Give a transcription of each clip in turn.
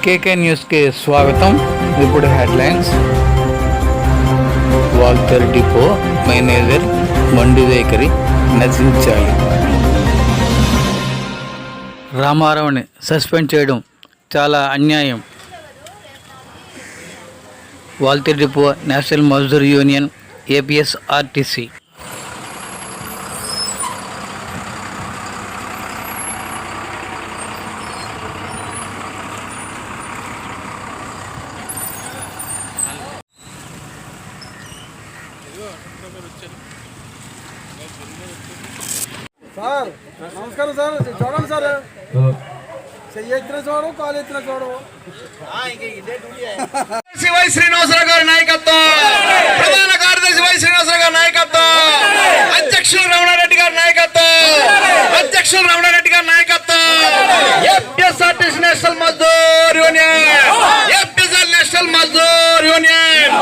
కేకే న్యూస్కి స్వాగతం. ఇప్పుడు హెడ్లైన్స్. వాల్తేరు డిపో మేనేజర్ మొండి వైఖరి నశించాలి. రామారావుని సస్పెండ్ చేయడం చాలా అన్యాయం. Waltair depot national Mazdoor union APSRTC. Sir నమస్కారం సార్. చూడండి సార్, చెయ్యి ఎత్తిన చూడవు, కాలు ఎత్తిన చూడవు. వై శ్రీనివాసరావు గారి నాయకత్వం, ప్రధాన కార్యదర్శి వై శ్రీనివాసరావు గారి నాయకత్వం, అధ్యక్షులు రమణారెడ్డి గారి నాయకత్వం, అధ్యక్షులు రమణారెడ్డి గారి నాయకత్వం, APSRTC national Mazdoor union, APSR national Mazdoor union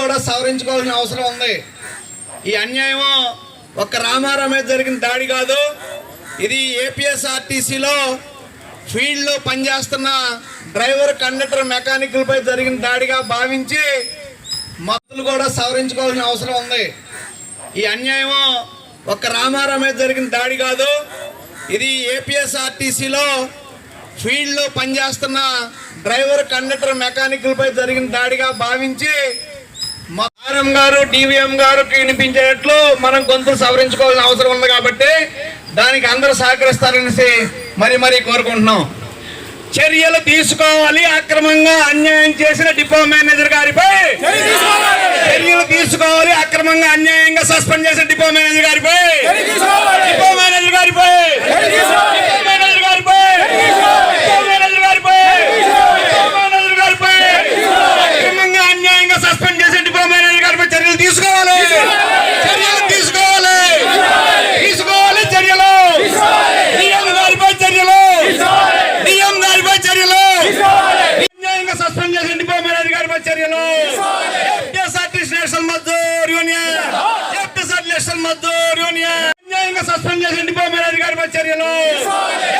కూడా సవరించుకోవాల్సిన అవసరం ఉంది. ఈ అన్యాయం ఒక్క రామారావు మీద జరిగిన దాడి కాదు, ఇది ఏపీఎస్ఆర్టీసీలో ఫీల్డ్లో పనిచేస్తున్న డ్రైవర్, కండక్టర్, మెకానికల్పై జరిగిన దాడిగా భావించి మొత్తులు కూడా సవరించుకోవాల్సిన అవసరం ఉంది. ఈ అన్యాయం ఒక్క రామారావు మీద జరిగిన దాడి కాదు, ఇది ఏపీఎస్ఆర్టీసీలో ఫీల్డ్లో పనిచేస్తున్న డ్రైవర్, కండక్టర్, మెకానికల్పై జరిగిన దాడిగా భావించి ఆర్ఎం గారు, డివిఎం గారికి వినిపించేట్లు మనం గొంతులు సవరించుకోవాల్సిన అవసరం ఉంది. కాబట్టి దానికి అందరూ సహకరిస్తారనేసి మరీ కోరుకుంటున్నాం. చర్యలు తీసుకోవాలి. అక్రమంగా అన్యాయం చేసిన డిపో మేనేజర్ గారిపై చర్యలు తీసుకోవాలి. అక్రమంగా అన్యాయంగా సస్పెండ్ చేసిన డిపో మేనేజర్ గారిపై డిపో మేనేజర్ గారిపై అక్రమంగా అన్యాయంగా సస్పెండ్ చేసిన డిపో మేనేజర్ గారిపై చర్యలు తీసుకోవాలి. డిఎం గారిపై చర్యలు అన్యాయంగా సస్పెండ్ చేసిన డిపో మేనేజర్ గారిపై చర్యలు. APSRTC national Mazdoor union, APSR national Mazdoor Union అన్యాయంగా సస్పెండ్ చేసిన డిపో మేనేజర్ గారిపై చర్యలు.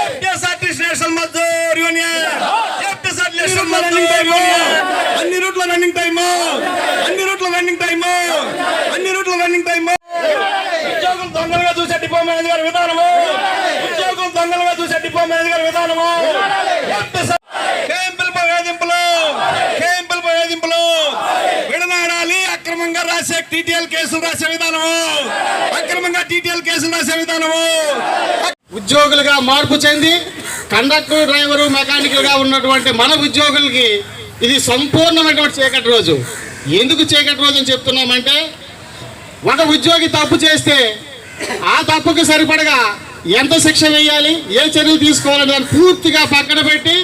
APSRTC national Mazdoor union, APSR national Mazdoor Union అన్ని రూట్ల రన్నింగ్ టైమ్, ఉద్యోగులు దొంగలుగా చూసే డిపో మేనేజర్ గారి విధానము, విడనాడాలి. అక్రమంగా రాసే టీటీఎల్ కేసులు రాసే విధానము, ఉద్యోగులుగా మార్పు చెంది కండక్టర్, డ్రైవరు, మెకానికల్గా ఉన్నటువంటి మన ఉద్యోగులకి ఇది సంపూర్ణమైనటువంటి చీకటి రోజు. ఎందుకు చీకటి రోజు అని చెప్తున్నామంటే, ఒక ఉద్యోగి తప్పు చేస్తే ఆ తప్పుకు సరిపడగా ఎంత శిక్ష వేయాలి, ఏ చర్యలు తీసుకోవాలని దాన్ని పూర్తిగా పక్కన పెట్టి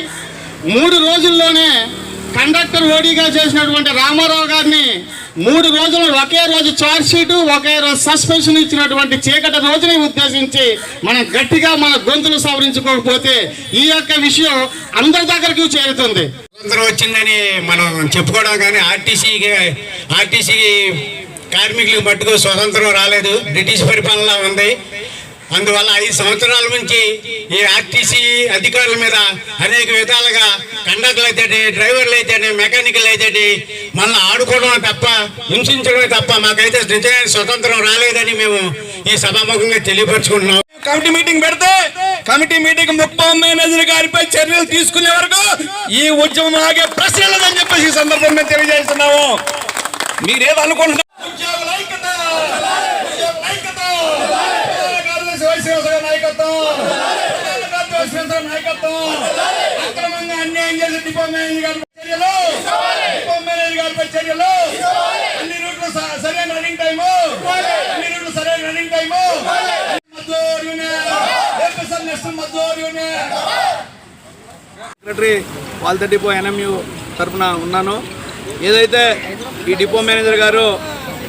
3 రోజుల్లోనే కండక్టర్ ఓడీగా చేసినటువంటి రామారావు గారిని 3 రోజులు ఒకే రోజు ఛార్జ్ షీటు, ఒకే రోజు సస్పెన్షన్ ఇచ్చినటువంటి చీకటి రోజుని ఉద్దేశించి మనం గట్టిగా మన గొంతులు సవరించుకోకపోతే ఈ యొక్క విషయం అందరి దగ్గరికి చేరుతుంది. స్వతంత్రం వచ్చిందని మనం చెప్పుకోవడం, కానీ ఆర్టీసీ కార్మికులకు మట్టుకు స్వతంత్రం రాలేదు, బ్రిటిష్ పరిపాలన ఉంది. అందువల్ల 5 సంవత్సరాల నుంచి ఈ ఆర్టీసీ అధికారుల మీద అనేక విధాలుగా కండక్టర్లు అయితే, డ్రైవర్లు అయితే, మెకానికల్ అయితే మళ్ళీ ఆడుకోవడమే తప్ప, హింసించడమే తప్ప మాకైతే నిజమైన స్వతంత్రం రాలేదని మేము ఈ సభాముఖంగా తెలియపరుచుకుంటున్నాం. కమిటీ మీటింగ్ పెడితే కమిటీ మీటింగ్ డిపో మేనేజర్ గారిపై చర్యలు తీసుకునే వరకు ఈ ఉద్యమం ఆగే ప్రశ్న లేదని చెప్పేసి ఈ సందర్భంగా తెలియజేస్తున్నాము. మీరేదనుకుంటున్నారు? అక్రమంగా అన్యాయం చేసే డిపో మేనేజర్ గారిపై చర్యలు, అన్ని రూట్లు సరైన running time, secretary Waltair depot NMU తరఫున ఉన్నాను. ఏదైతే ఈ డిపో మేనేజర్ గారు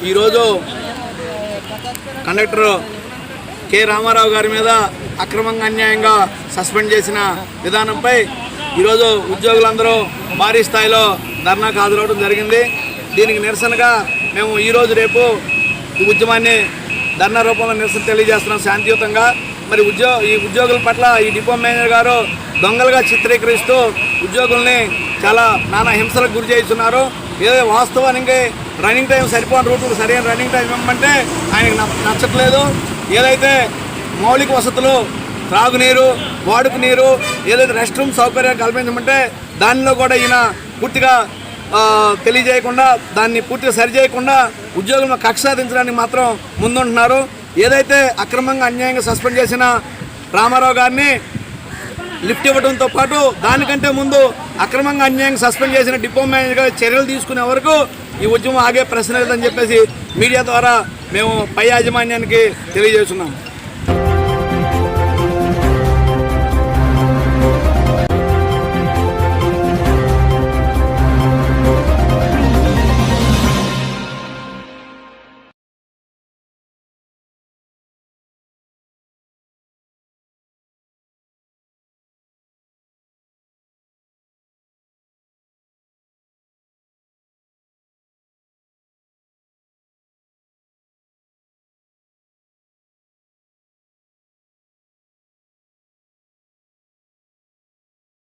ఈరోజు కండక్టర్ కె రామారావు గారి మీద అక్రమంగా అన్యాయంగా సస్పెండ్ చేసిన విధానంపై ఈరోజు ఉద్యోగులందరూ భారీ స్థాయిలో ధర్నాకు హాజరవడం జరిగింది. దీనికి నిరసనగా మేము ఈరోజు రేపు ఈ ఉద్యమాన్ని ధర్నా రూపంలో నిరసన తెలియజేస్తున్నాం శాంతియుతంగా. మరి ఈ ఉద్యోగుల పట్ల ఈ డిపో మేనేజర్ గారు దొంగలుగా చిత్రీకరిస్తూ ఉద్యోగుల్ని చాలా నానా హింసలకు గురి చేస్తున్నారు. ఏదో వాస్తవానికి రన్నింగ్ టైం సరిపోని రూట్లు సరైన రన్నింగ్ టైం ఇవ్వమంటే ఆయనకు నచ్చట్లేదు. ఏదైతే మౌలిక వసతులు, త్రాగునీరు, వాడుక నీరు, ఏదైతే రెస్ట్ రూమ్ సౌకర్యాలు కల్పించమంటే దానిలో కూడా ఈయన పూర్తిగా తెలియజేయకుండా, దాన్ని పూర్తిగా సరిచేయకుండా ఉద్యోగులను కక్ష సాధించడానికి మాత్రం ముందుంటున్నారు. ఏదైతే అక్రమంగా అన్యాయంగా సస్పెండ్ చేసిన రామారావు గారిని లిఫ్ట్ ఇవ్వడంతో పాటు దానికంటే ముందు అక్రమంగా అన్యాయంగా సస్పెండ్ చేసిన డిపో మేనేజర్గా చర్యలు తీసుకునే వరకు ఈ ఉద్యమం ఆగే ప్రశ్న లేదని చెప్పేసి మీడియా ద్వారా మేము పై యాజమాన్యానికి తెలియజేస్తున్నాం.